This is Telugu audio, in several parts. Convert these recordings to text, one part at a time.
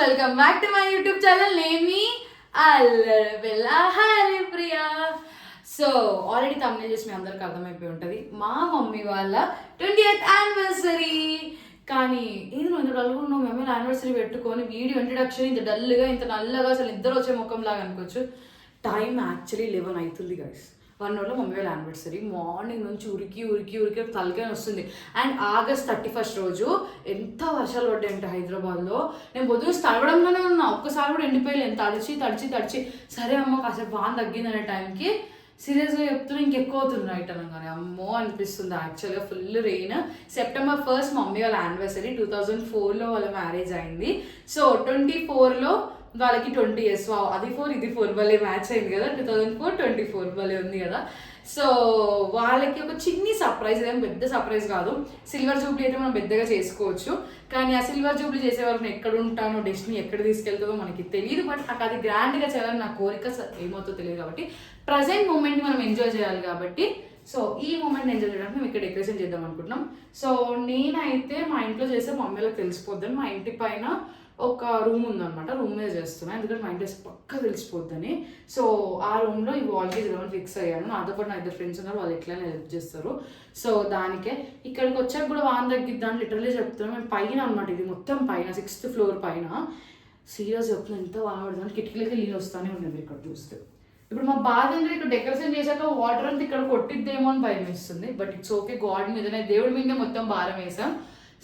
Welcome back to my YouTube channel. నేమి అల్లరబెల్ల హరిప్రియ. సో ఆల్రెడీ తమిళ చూసి మీ అందరికి అర్థమైపోయి ఉంటుంది, మా మమ్మీ వాళ్ళ 20th యానివర్సరీ. కానీ ఇది నువ్వు ఇంత డల్గా ఉన్నావు, మమ్మీ యానివర్సరీ పెట్టుకొని వీడియో ఇంట్రడక్షన్ ఇంత డల్గా ఇంత నల్లగా అసలు ఇద్దరు వచ్చే ముఖంలాగా అనుకోవచ్చు. టైం యాక్చువల్లీ 11 అవుతుంది గైస్. 1 hourలో మమ్మీ వాళ్ళ యానివర్సరీ. మార్నింగ్ నుంచి ఉరికి తలకాయ వస్తుంది. అండ్ August 31st రోజు ఎంత వర్షాలు పడ్డాయంటే హైదరాబాద్లో. నేను పొద్దున తడవడంగానే ఉన్నా, ఒక్కసారి కూడా ఎండిపోయలేదు. తడిచి సరే అమ్మ కాసేపు వాన తగ్గిందనే టైంకి సీరియస్గా చెప్తున్నా ఇంకెక్కువ అవుతుంది నైట్ అనగానే. అమ్మో అనిపిస్తుంది యాక్చువల్గా. Full rain. September 1st mummy వాళ్ళ యానివర్సరీ. 2004లో వాళ్ళ మ్యారేజ్ అయింది. సో 24లో వాళ్ళకి 20 years. అది 4 ఇది 4 భలే మ్యాచ్ అయింది కదా. 2004 24 భలే ఉంది కదా. సో వాళ్ళకి ఒక చిన్ని సర్ప్రైజ్, ఏం పెద్ద సర్ప్రైజ్ కాదు. సిల్వర్ జూబ్లీ అయితే మనం పెద్దగా చేసుకోవచ్చు, కానీ ఆ సిల్వర్ జూబ్లీ చేసే వరకు నేను ఎక్కడ ఉంటానో, డెస్టినీ ఎక్కడ తీసుకెళ్తుందో మనకి తెలియదు. బట్ నాకు అది గ్రాండ్గా చేయాలని నా కోరిక. ఏమవుతుందో తెలియదు కాబట్టి ప్రజెంట్ మూమెంట్ని మనం ఎంజాయ్ చేయాలి కాబట్టి సో ఈ మూమెంట్ ఎంజాయ్ చేయడానికి మేము ఇక్కడ డెకరేషన్ చేద్దాం అనుకుంటున్నాం. సో నేనైతే మా ఇంట్లో చేస్తే మా అమ్మలో తెలిసిపోద్దని మా ఇంటి పైన ఒక రూమ్ ఉందన్నమాట, రూమ్ మీద చేస్తున్నాను. ఎందుకంటే మా ఇంటి పక్క తెలిసిపోద్దని. సో ఆ రూమ్లో ఈ వాల్కి చేద్దామని ఫిక్స్ అయ్యాను. నాతో పాటు నా ఇద్దరు ఫ్రెండ్స్ ఉన్నారు, వాళ్ళు ఎట్లయినా హెల్ప్ చేస్తారు. సో దానికే ఇక్కడికి వచ్చాక కూడా వాన్ తగ్గిద్దాం లిటరల్లీ చెప్తున్నాను. మేము పైన అనమాట, ఇది మొత్తం పైన 6th floor పైన. సీరియస్ చెప్తున్నాను, ఎంత వాన పడుతుంది. కిటికీలకి నీళ్ళు వస్తూనే ఉన్నది ఇక్కడ చూస్తే. ఇప్పుడు మా బాధ ఏంటంటే ఇక్కడ డెకరేషన్ చేశాక వాటర్ అంతా ఇక్కడ కొట్టిద్దేమో అని భయం వేస్తుంది. బట్ ఇట్స్ ఓకే, గాడ్ మీదనే దేవుడి మీదనే మొత్తం భారం వేసాం.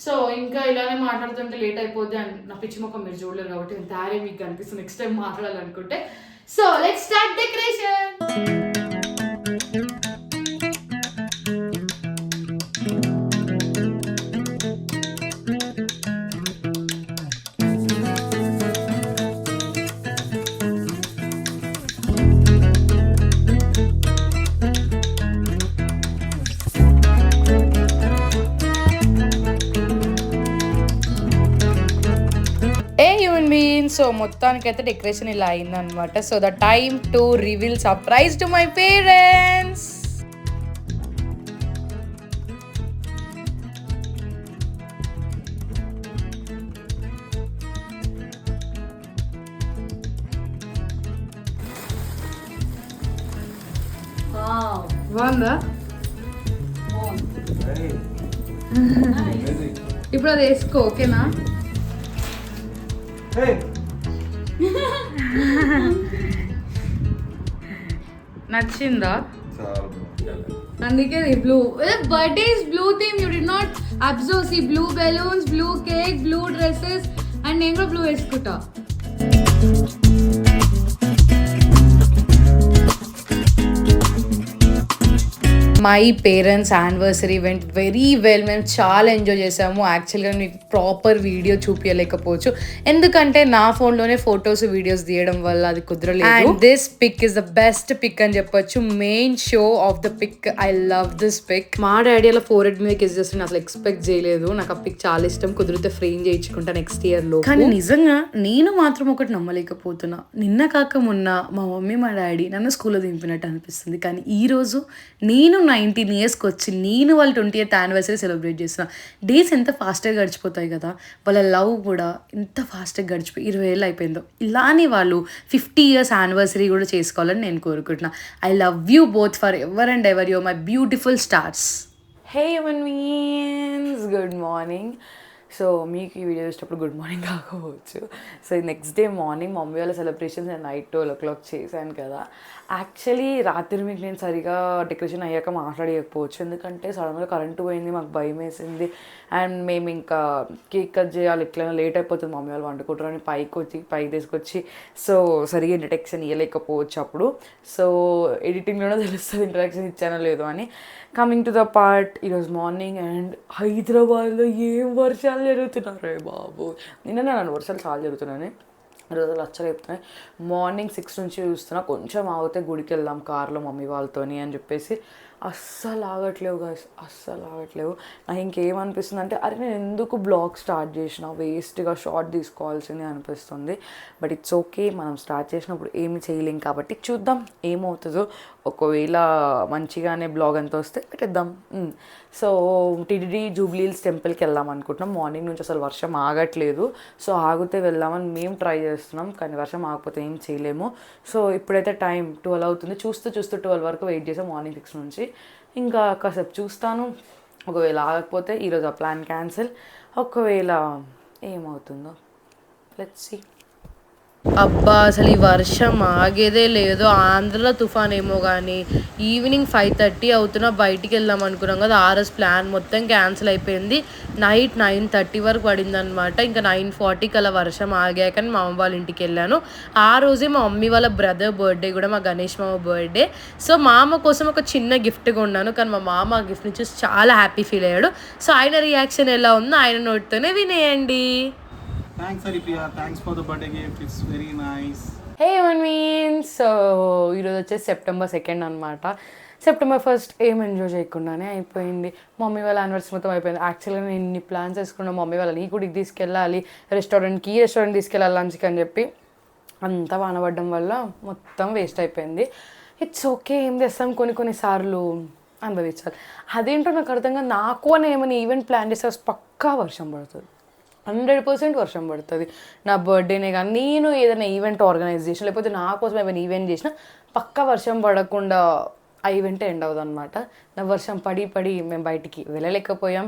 సో ఇంకా ఇలానే మాట్లాడుతుంటే లేట్ అయిపోద్ది అని నా పిచ్చి మొక్క మీరు చూడలేరు కాబట్టి నేను తయారీ మీకు కనిపిస్తుంది నెక్స్ట్ టైం మాట్లాడాలనుకుంటే. So let's start decoration. So మొత్తానికైతే డెకరేషన్ ఇలా అయిందనమాట. So the time to reveal surprise to my parents. బాగుందా? ఇప్పుడు అది వేసుకో, ఓకేనా? నచ్చిందా? అందుకే blue birthday is blue theme. You did not observe. See blue balloons, blue cake, blue dresses and నేను కూడా బ్లూ వేసుకుంటా. My parents anniversary went very well. మేము చాలా ఎంజాయ్ చేసాము. యాక్చువల్గా మీకు ప్రాపర్ వీడియో చూపించలేకపోవచ్చు, ఎందుకంటే నా ఫోన్లోనే ఫొటోస్ వీడియోస్ తీయడం వల్ల అది కుదరలేదు. And this pic is the best pic అని చెప్పొచ్చు. Main show of the pic. I love this pic. మా డాడీ అలా 4head మీద కిస్ చేస్తే అసలు ఎక్స్పెక్ట్ చేయలేదు. నాకు ఆ పిక్ చాలా ఇష్టం. కుదిరితే ఫ్రేమ్ చేయించుకుంటా నెక్స్ట్ ఇయర్లో. కానీ నిజంగా నేను మాత్రం ఒకటి నమ్మలేకపోతున్నా. నిన్న కాక మొన్న మా మమ్మీ మా డాడీ నన్ను స్కూల్లో దింపినట్టు అనిపిస్తుంది. కానీ ఈ రోజు నేను 19 yearsకి వచ్చి నేను వాళ్ళ 20th యానివర్సరీ సెలబ్రేట్ చేస్తున్నా. డేస్ ఎంత ఫాస్ట్గా గడిచిపోతాయి కదా. వాళ్ళ లవ్ కూడా ఎంత ఫాస్ట్గా గడిచిపోయి 20 ఏళ్ళు అయిపోయిందో. ఇలానే వాళ్ళు 50 years యానివర్సరీ కూడా చేసుకోవాలని నేను కోరుకుంటున్నా. I love you both for ever and ever. You my beautiful stars. Hey one means good morning. So మీకు ఈ వీడియో చూసేటప్పుడు గుడ్ మార్నింగ్ కాకపోవచ్చు. So next day morning mummy వాళ్ళ సెలబ్రేషన్స్ నేను నైట్ 12 o'clock చేశాను కదా. యాక్చువల్లీ రాత్రి మీకు నేను సరిగా డెకరేషన్ అయ్యాక మాట్లాడకపోవచ్చు, ఎందుకంటే సడన్గా కరెంటు పోయింది, మాకు భయం వేసింది. అండ్ మేము ఇంకా కేక్ కట్ చేయాలి, ఎట్లయినా లేట్ అయిపోతుంది, మమ్మీ వాళ్ళు వండుకుంటారని పైకి తీసుకొచ్చి సో సరిగా ఇంట్రడక్షన్ ఇవ్వలేకపోవచ్చు అప్పుడు. సో ఎడిటింగ్లోనే తెలుస్తుంది ఇంట్రడక్షన్ ఇచ్చానో లేదో అని. కమింగ్ టు ద పార్ట్, ఈరోజు మార్నింగ్ అండ్ హైదరాబాద్లో ఏం వర్షాలు జరుగుతున్నారే బాబు. నిన్న వర్షాలు చాలా జరుగుతున్నాయి, రోజులు అచ్చలు చెప్తున్నాయి. మార్నింగ్ 6 నుంచి చూస్తున్నా, కొంచెం ఆగితే గుడికి వెళ్దాం కార్లో మమ్మీ వాళ్ళతోని అని చెప్పేసి అస్సలు ఆగట్లేవు గాయస్, అస్సలు ఆగట్లేవు. నాకు ఇంకేమనిపిస్తుంది అంటే అరే నేను ఎందుకు బ్లాగ్ స్టార్ట్ చేసిన, వేస్ట్గా షార్ట్ తీసుకోవాల్సింది అనిపిస్తుంది. బట్ ఇట్స్ ఓకే, మనం స్టార్ట్ చేసినప్పుడు ఏమి చేయలేం కాబట్టి చూద్దాం ఏమవుతుందో. ఒకవేళ మంచిగానే బ్లాగ్ అంతా వస్తే పెట్టేద్దాం. సో టిటిడి జూబ్లీ హిల్స్ టెంపుల్కి వెళ్దాం అనుకుంటున్నాం. మార్నింగ్ నుంచి అసలు వర్షం ఆగట్లేదు. సో ఆగితే వెళ్దామని మేము ట్రై చేస్తున్నాం, కానీ వర్షం ఆగకపోతే ఏం చేయలేము. సో ఇప్పుడైతే టైం 12 అవుతుంది. చూస్తూ 12 వరకు వెయిట్ చేసాం మార్నింగ్ 6 నుంచి. ఇంకా కాసేపు చూస్తాను. ఒకవేళ ఆగకపోతే ఈరోజు ఆ ప్లాన్ క్యాన్సిల్. ఒకవేళ ఏమవుతుందో లెట్స్ సీ. అబ్బా అసలు ఈ వర్షం ఆగేదే లేదు. ఆంధ్రలో తుఫాన్ ఏమో కానీ ఈవినింగ్ 5:30 అవుతున్నా బయటికి వెళ్దాం అనుకున్నాం కదా, ఆర్ఎస్ ప్లాన్ మొత్తం క్యాన్సిల్ అయిపోయింది. నైట్ 9:30 వరకు పడిందనమాట. ఇంకా 9:40 అలా వర్షం ఆగాకని మా అమ్మ వాళ్ళ ఇంటికి వెళ్ళాను. ఆ రోజే మా మమ్మీ వాళ్ళ బ్రదర్ బర్త్డే కూడా, మా గణేష్ మామ బర్త్డే. సో మా అమ్మ కోసం ఒక చిన్న గిఫ్ట్ కొన్నాను, కానీ మా మామ ఆ గిఫ్ట్ని చూసి చాలా హ్యాపీ ఫీల్ అయ్యాడు. సో ఆయన రియాక్షన్ ఎలా ఉందో ఆయన నోటితోనే వినేయండి. Thanks, Haripriya. Thanks for the birthday gift. It's very nice. Hey mean, so ఈరోజు వచ్చేసి September 2 అనమాట. September 1 ఏం ఎంజాయ్ చేయకుండానే అయిపోయింది. మమ్మీ వాళ్ళ యానివర్సరీ మొత్తం అయిపోయింది. యాక్చువల్గా నేను ఇన్ని ప్లాన్స్ వేసుకున్నాను, మమ్మీ వాళ్ళని ఈ గుడికి తీసుకెళ్ళాలి, రెస్టారెంట్ తీసుకెళ్ళాలి లంచ్కి అని చెప్పి. అంతా వానపడడం వల్ల మొత్తం వేస్ట్ అయిపోయింది. ఇట్స్ ఓకే, ఏం చేస్తాం, కొన్నిసార్లు అనుభవించాలి. అదేంటో నాకు అర్థంగా, నాకు అని ఏమైనా ఈవెంట్ ప్లాన్ చేస్తే పక్కా వర్షం పడుతుంది, 100% వర్షం పడుతుంది. నా బర్త్డేనే కానీ నేను ఏదైనా ఈవెంట్ ఆర్గనైజ్ చేసిన, లేకపోతే నా కోసం ఏమైనా ఈవెంట్ చేసినా పక్కా వర్షం పడకుండా ఆ ఈవెంటే ఎండ్ అవుతుంది అనమాట. నా వర్షం పడి మేము బయటికి వెళ్ళలేకపోయాం.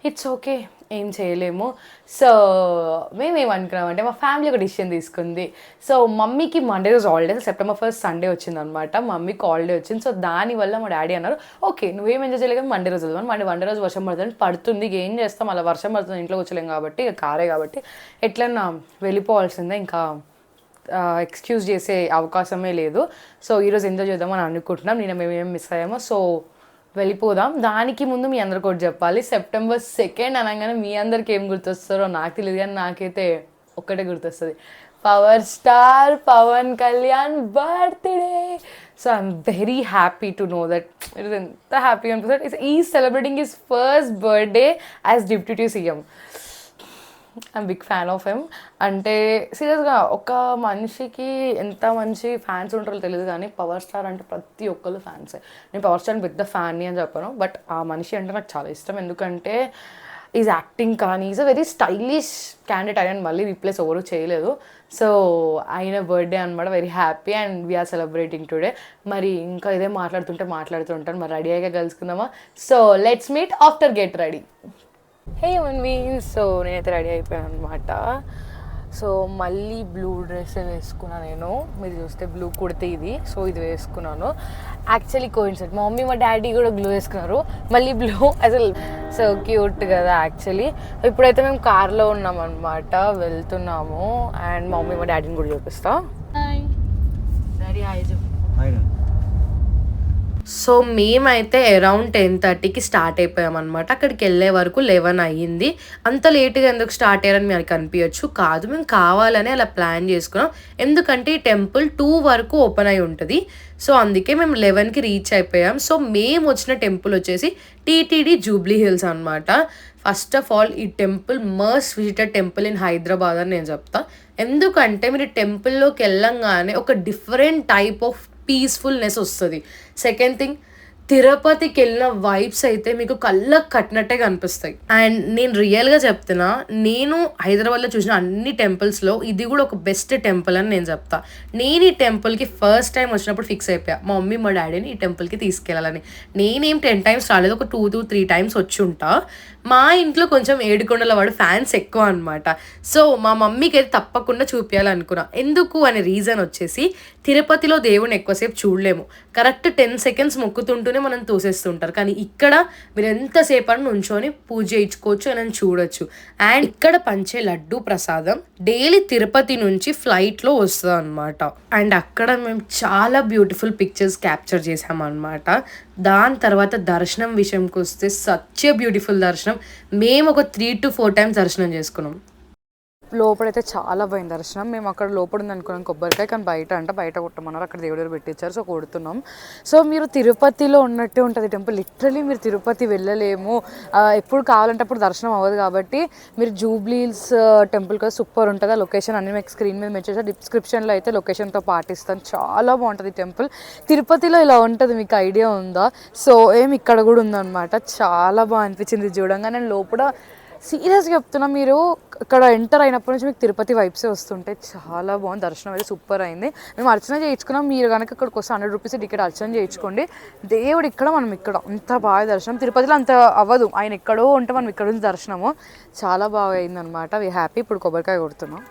ఇట్స్ ఓకే, ఏం చేయలేము. సో మేమేమనుకున్నామంటే మా ఫ్యామిలీ ఒక డిసిషన్ తీసుకుంది. సో మమ్మీకి మండే రోజు హాలిడే, September 1 సండే వచ్చిందనమాట. మమ్మీకి హాలిడే వచ్చింది. సో దానివల్ల మా డాడీ అన్నారు, ఓకే నువ్వేం ఎంజాయ్ చేయలేక మండే రోజు వెళ్దాం. మండే రోజు వర్షం పడుతుంది, ఏం చేస్తాం, అలా వర్షం పడుతుంది, ఇంట్లో కూర్చోలేం కాబట్టి, కారే కాబట్టి ఎట్లన్నా వెళ్ళిపోవాల్సిందే, ఇంకా ఎక్స్క్యూజ్ చేసే అవకాశమే లేదు. సో ఈరోజు ఎంజాయ్ చేద్దామని అనుకుంటున్నాం. నేను మేమేం మిస్ అయ్యామో, సో వెళ్ళిపోదాం. దానికి ముందు మీ అందరికి ఒకటి చెప్పాలి. September 2 అనగానే మీ అందరికి ఏం గుర్తొస్తారో నాకు తెలియదు, కానీ నాకైతే ఒక్కటే గుర్తొస్తుంది, power star Pawan Kalyan birthday. So I'm very happy to know that. It ఎంత హ్యాపీ అనిపిస్తుంది. ఈ celebrating his first birthday as deputy CM. I'm big fan of him. అంటే సీరియస్గా ఒక మనిషికి ఎంత మంచి ఫ్యాన్స్ ఉంటారో తెలియదు, కానీ పవర్ స్టార్ అంటే ప్రతి ఒక్కళ్ళు ఫ్యాన్సే. నేను పవర్ స్టార్ పెద్ద ఫ్యాన్ని అని చెప్పాను, బట్ ఆ మనిషి అంటే నాకు చాలా ఇష్టం. ఎందుకంటే ఈజ్ యాక్టింగ్ కానీ is a very stylish candidate. ఆయన మళ్ళీ రీప్లేస్ ఎవరు చేయలేదు. సో ఆయన బర్త్డే అనమాట. Very happy and we are celebrating today. మరి ఇంకా ఇదే మాట్లాడుతూ ఉంటాను. మరి రెడీ అయ్యాక కలుసుకుందామా? So let's meet after get ready. Hey means, so నేనైతే రెడీ అయిపోయాను అనమాట. సో మళ్ళీ బ్లూ డ్రెస్ వేసుకున్నాను నేను. మీరు చూస్తే బ్లూ కుడితే ఇది, సో ఇది వేసుకున్నాను. యాక్చువల్లీ కోయిన్సిడెంట్, మా మమ్మీ మా డాడీ కూడా బ్లూ వేసుకున్నారు, మళ్ళీ బ్లూ. అసలు సో క్యూట్ కదా యాక్చువల్లీ. ఇప్పుడైతే మేము కార్లో ఉన్నాం అనమాట, వెళ్తున్నాము. అండ్ మా మమ్మీ మా డాడీని కూడా చూపిస్తా. డాడీ హాయ్ చెప్పు. సో మేమైతే అరౌండ్ 10:30కి స్టార్ట్ అయిపోయామన్నమాట. అక్కడికి వెళ్ళే వరకు 11 అయ్యింది. అంత లేట్గా ఎందుకు స్టార్ట్ అయ్యారని మీకు అనిపించచ్చు. కాదు, మేము కావాలని అలా ప్లాన్ చేసుకున్నాం. ఎందుకంటే ఈ టెంపుల్ 2 వరకు ఓపెన్ అయి ఉంటుంది. సో అందుకే మేము 11కి రీచ్ అయిపోయాం. సో మేము వచ్చిన టెంపుల్ వచ్చేసి టీటీడీ జూబ్లీ హిల్స్ అనమాట. ఫస్ట్ ఆఫ్ ఆల్ ఈ temple must visited temple in Hyderabad అని నేను చెప్తా. ఎందుకంటే మీరు టెంపుల్లోకి వెళ్ళంగానే ఒక డిఫరెంట్ టైప్ ఆఫ్ పీస్ఫుల్నెస్ వస్తుంది. సెకండ్ థింగ్, తిరుపతికి వెళ్ళిన వైబ్స్ అయితే మీకు కళ్ళకు కట్టినట్టే కనిపిస్తాయి. అండ్ నేను రియల్గా చెప్తున్నా, నేను హైదరాబాద్లో చూసిన అన్ని టెంపుల్స్లో ఇది కూడా ఒక బెస్ట్ టెంపుల్ అని నేను చెప్తా. నేను ఈ టెంపుల్కి ఫస్ట్ టైం వచ్చినప్పుడు ఫిక్స్ అయిపోయా, మా మమ్మీ మా డాడీని ఈ టెంపుల్కి తీసుకెళ్ళాలని. నేనేం 10 times రాలేదు, ఒక 2 to 3 times వచ్చి ఉంటా. మా ఇంట్లో కొంచెం ఏడుకొండల వాడు ఫ్యాన్స్ ఎక్కువ అనమాట. సో మా మమ్మీకి అయితే తప్పకుండా చూపించాలనుకున్నా. ఎందుకు అనే రీజన్ వచ్చేసి, తిరుపతిలో దేవుని ఎక్కువసేపు చూడలేము, కరెక్ట్ 10 seconds మొక్కుతుంటూనే మనం తోసేస్తుంటారు. కానీ ఇక్కడ మీరు ఎంతసేపు అని నుంచొని పూజ చేయించుకోవచ్చు అని చూడొచ్చు. అండ్ ఇక్కడ పంచే లడ్డు ప్రసాదం డైలీ తిరుపతి నుంచి ఫ్లైట్లో వస్తుంది అనమాట. అండ్ అక్కడ మేము చాలా బ్యూటిఫుల్ పిక్చర్స్ క్యాప్చర్ చేసామన్నమాట. దాని తర్వాత దర్శనం విషయంకి వస్తే సచ్ ఏ బ్యూటిఫుల్ దర్శనం. మేము ఒక 3 to 4 times దర్శనం చేసుకున్నాం. లోపలైతే చాలా పోయింది దర్శనం. మేము అక్కడ లోపల ఉంది అనుకున్నాం కొబ్బరికాయ, కానీ బయట కొట్టమన్నారు. అక్కడ దేవుడు దగ్గర పెట్టించారు, సో కొడుతున్నాం. సో మీరు తిరుపతిలో ఉన్నట్టే ఉంటుంది టెంపుల్. లిటరలీ మీరు తిరుపతి వెళ్ళలేము, ఎప్పుడు కావాలంటే అప్పుడు దర్శనం అవ్వదు. కాబట్టి మీరు జూబ్లీస్ టెంపుల్ కూడా సూపర్ ఉంటుంది. ఆ లొకేషన్ అన్ని మీకు స్క్రీన్ మీద మెన్షన్ చేసి డిస్క్రిప్షన్లో అయితే లొకేషన్తో పాటిస్తాను. చాలా బాగుంటుంది టెంపుల్. తిరుపతిలో ఇలా ఉంటుంది, మీకు ఐడియా ఉందా? సో ఇక్కడ కూడా ఉందన్నమాట. చాలా బాగా అనిపించింది చూడంగా. నేను లోపల సీరియస్గా చెప్తున్నా, మీరు ఇక్కడ ఎంటర్ అయినప్పటి నుంచి మీకు తిరుపతి వైబ్సే వస్తుంటాయి. చాలా బాగుంది. దర్శనం అయితే సూపర్ అయింది. మేము అర్చన చేయించుకున్నాం. మీరు కనుక ఇక్కడికి వస్తే 100 రూపీస్ టికెట్ అర్చన చేయించుకోండి. దేవుడు ఇక్కడ, మనం ఇక్కడ. అంత బాగా దర్శనం. తిరుపతిలో అంత అవ్వదు, ఆయన ఎక్కడో ఉంటే మనం ఇక్కడ నుంచి దర్శనము. చాలా బాగా అయిందనమాట. We happy. ఇప్పుడు కొబ్బరికాయ కొడుతున్నాం.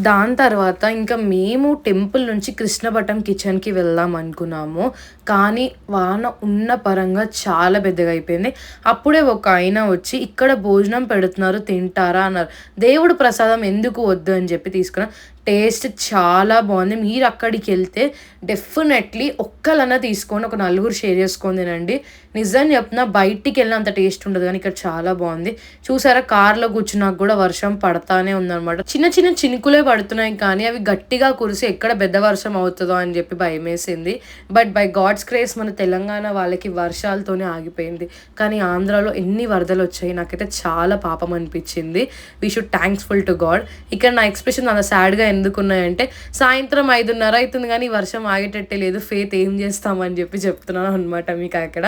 దాని తర్వాత ఇంకా మేము టెంపుల్ నుంచి కృష్ణపట్నం కిచెన్కి వెళ్దాం అనుకున్నాము. కానీ వాన ఉన్న పరంగా చాలా పెద్దగా అయిపోయింది. అప్పుడే ఒక ఆయన వచ్చి ఇక్కడ భోజనం పెడుతున్నారు, తింటారా అన్నారు. దేవుడు ప్రసాదం ఎందుకు వద్దు అని చెప్పి తీసుకున్నాం. టేస్ట్ చాలా బాగుంది. మీరు అక్కడికి వెళ్తే డెఫినెట్లీ ఒక్కలన్నా తీసుకొని ఒక 4 షేర్ చేసుకొని తినండి. నిజం చెప్తున్నా, బయటికి వెళ్ళినంత టేస్ట్ ఉండదు, కానీ ఇక్కడ చాలా బాగుంది. చూసారా, కార్లో కూర్చున్నాక కూడా వర్షం పడతానే ఉందన్నమాట. చిన్న చిన్న చినుకులే పడుతున్నాయి, కానీ అవి గట్టిగా కురిసి ఎక్కడ పెద్ద వర్షం అవుతుందో అని చెప్పి భయం వేసింది. బట్ బై గాడ్స్ గ్రేస్ మన తెలంగాణ వాళ్ళకి వర్షాలతోనే ఆగిపోయింది. కానీ ఆంధ్రాలో ఎన్ని వరదలు వచ్చాయి, నాకైతే చాలా పాపం అనిపించింది. We should థ్యాంక్స్ఫుల్ to God. ఇక్కడ నా ఎక్స్ప్రెషన్ అంత సాడ్గా ఎందుకున్నాయంటే, సాయంత్రం 5:30 అవుతుంది కానీ వర్షం ఆగేటట్టే లేదు. ఫేత్ ఏం చేస్తామని చెప్పి చెప్తున్నాను అనమాట మీకు అక్కడ.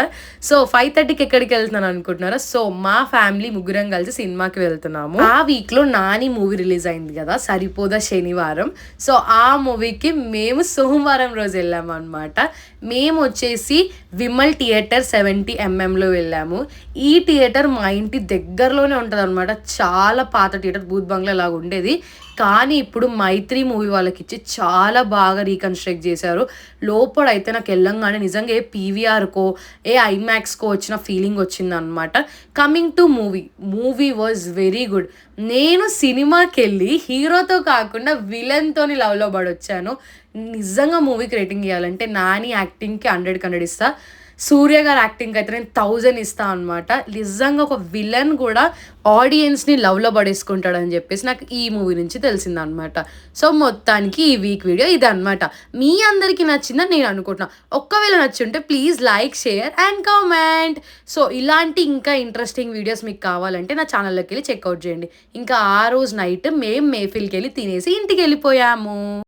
సో 5:30కి ఎక్కడికి వెళ్తున్నాను అనుకుంటున్నారా? సో మా ఫ్యామిలీ ముగ్గురం కలిసి సినిమాకి వెళ్తున్నాము. ఆ వీక్లో నాని మూవీ రిలీజ్ అయింది కదా, సరిపోదా శనివారం. సో ఆ మూవీకి మేము సోమవారం రోజు వెళ్ళాము అనమాట. మేము వచ్చేసి విమల్ థియేటర్ 70mm వెళ్ళాము. ఈ థియేటర్ మా ఇంటి దగ్గరలోనే ఉంటుంది అనమాట. చాలా పాత థియేటర్, బూత్ బంగ్లా లాగా ఉండేది. కానీ ఇప్పుడు మైత్రి మూవీ వాళ్ళకి ఇచ్చి చాలా బాగా రీకన్స్ట్రక్ట్ చేశారు. లోపల అయితే నాకు వెళ్ళంగానే నిజంగా ఏ పీవీఆర్కో ఏ ఐమాక్స్కో వచ్చిన ఫీలింగ్ వచ్చింది అనమాట. Coming to movie was very good. నేను సినిమాకి వెళ్ళి హీరోతో కాకుండా విలన్తోని లవ్లో పడొచ్చాను. నిజంగా మూవీకి రేటింగ్ ఇవ్వాలంటే నాని యాక్టింగ్కి 100 ఇస్తా. సూర్య గారు యాక్టింగ్ అయితే నేను 1000 ఇస్తా అనమాట. నిజంగా ఒక విలన్ కూడా ఆడియన్స్ని లవ్లో పడేసుకుంటాడని చెప్పేసి నాకు ఈ మూవీ నుంచి తెలిసిందనమాట. సో మొత్తానికి ఈ వీక్ వీడియో ఇది అనమాట. మీ అందరికీ నచ్చిందని నేను అనుకుంటున్నా. ఒక్కవేళ నచ్చుంటే please like, share and comment. So ఇలాంటి ఇంకా ఇంట్రెస్టింగ్ వీడియోస్ మీకు కావాలంటే నా ఛానల్లోకి వెళ్ళి చెక్అవుట్ చేయండి. ఇంకా ఆ రోజు నైట్ మేము మేఫిల్కి వెళ్ళి తినేసి ఇంటికి వెళ్ళిపోయాము.